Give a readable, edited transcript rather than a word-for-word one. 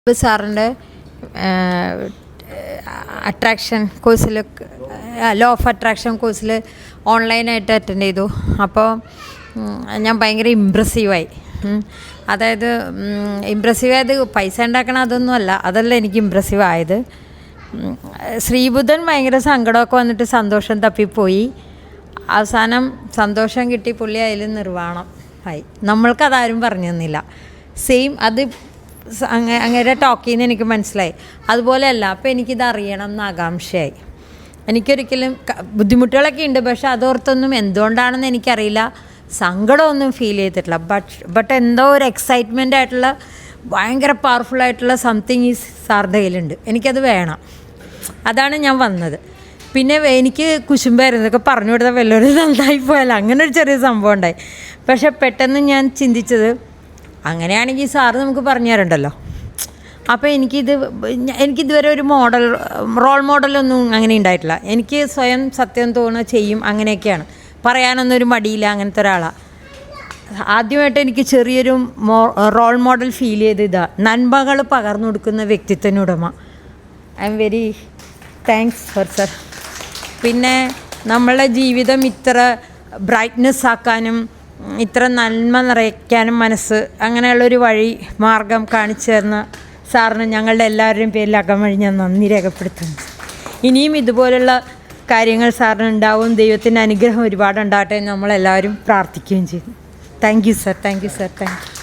സാറിൻ്റെ അട്രാക്ഷൻ കോഴ്സിൽ law of attraction കോഴ്സിൽ ഓൺലൈനായിട്ട് അറ്റൻഡ് ചെയ്തു. അപ്പോൾ ഞാൻ ഭയങ്കര ഇമ്പ്രസീവായി. അതായത് ഇമ്പ്രസീവായത് പൈസ ഉണ്ടാക്കണം അതല്ല എനിക്ക് ഇമ്പ്രസീവ് ആയത്. ശ്രീബുദ്ധൻ ഭയങ്കര സങ്കടമൊക്കെ വന്നിട്ട് സന്തോഷം തപ്പിപ്പോയി. അവസാനം സന്തോഷം കിട്ടി, പുള്ളി അതിൽ നിർവ്വാണം ആയി. നമ്മൾക്കതാരും പറഞ്ഞു തന്നില്ല. സെയിം അത് അങ്ങനെ ടോക്കിൽ നിന്ന് എനിക്ക് മനസ്സിലായി. അതുപോലെയല്ല, അപ്പോൾ എനിക്കിത് അറിയണം എന്ന് ആകാംക്ഷയായി. എനിക്കൊരിക്കലും ബുദ്ധിമുട്ടുകളൊക്കെ ഉണ്ട്, പക്ഷെ അതോർത്തൊന്നും എന്തുകൊണ്ടാണെന്ന് എനിക്കറിയില്ല, സങ്കടമൊന്നും ഫീൽ ചെയ്തിട്ടില്ല. ബട്ട് എന്തോ ഒരു എക്സൈറ്റ്മെൻ്റ് ആയിട്ടുള്ള ഭയങ്കര പവർഫുള്ളായിട്ടുള്ള സംതിങ് ഈ സാറിൻ്റെ കയ്യിലുണ്ട്. എനിക്കത് വേണം. അതാണ് ഞാൻ വന്നത്. പിന്നെ എനിക്ക് കുശുമ്പായിരുന്നു, ഇതൊക്കെ പറഞ്ഞു കൊടുത്താൽ വല്ലവരും നന്നായി പോയല്ലോ, അങ്ങനെ ഒരു ചെറിയ സംഭവം ഉണ്ടായി. പക്ഷെ പെട്ടെന്ന് ഞാൻ ചിന്തിച്ചത്, അങ്ങനെയാണെങ്കിൽ സാറ് നമുക്ക് പറഞ്ഞു തരണ്ടല്ലോ. അപ്പോൾ എനിക്കിതുവരെ ഒരു റോൾ മോഡലൊന്നും അങ്ങനെ ഉണ്ടായിട്ടില്ല. എനിക്ക് സ്വയം സത്യം തോന്നുക ചെയ്യും, അങ്ങനെയൊക്കെയാണ്. പറയാനൊന്നും ഒരു മടിയില്ല, അങ്ങനത്തെ ഒരാളാണ്. ആദ്യമായിട്ട് എനിക്ക് ചെറിയൊരു റോൾ മോഡൽ ഫീൽ ചെയ്ത് നന്മകൾ പകർന്നു കൊടുക്കുന്ന വ്യക്തിത്വനുടമ. I am very thanks for sir. പിന്നെ നമ്മളെ ജീവിതം ഇത്ര ബ്രൈറ്റ്നെസ് ആക്കാനും ഇത്ര നന്മ നിറയ്ക്കാനും മനസ്സ്, അങ്ങനെയുള്ളൊരു മാർഗം കാണിച്ചു തരുന്ന സാറിന് ഞങ്ങളുടെ എല്ലാവരുടെയും പേരിൽ അകമഴി ഞാൻ നന്ദി രേഖപ്പെടുത്തുന്നു. ഇനിയും ഇതുപോലുള്ള കാര്യങ്ങൾ സാറിന് ഉണ്ടാവും. ദൈവത്തിൻ്റെ അനുഗ്രഹം ഒരുപാടുണ്ടാകട്ടെ എന്ന് നമ്മളെല്ലാവരും പ്രാർത്ഥിക്കുകയും ചെയ്യും. Thank you sir, thank you sir, thank you.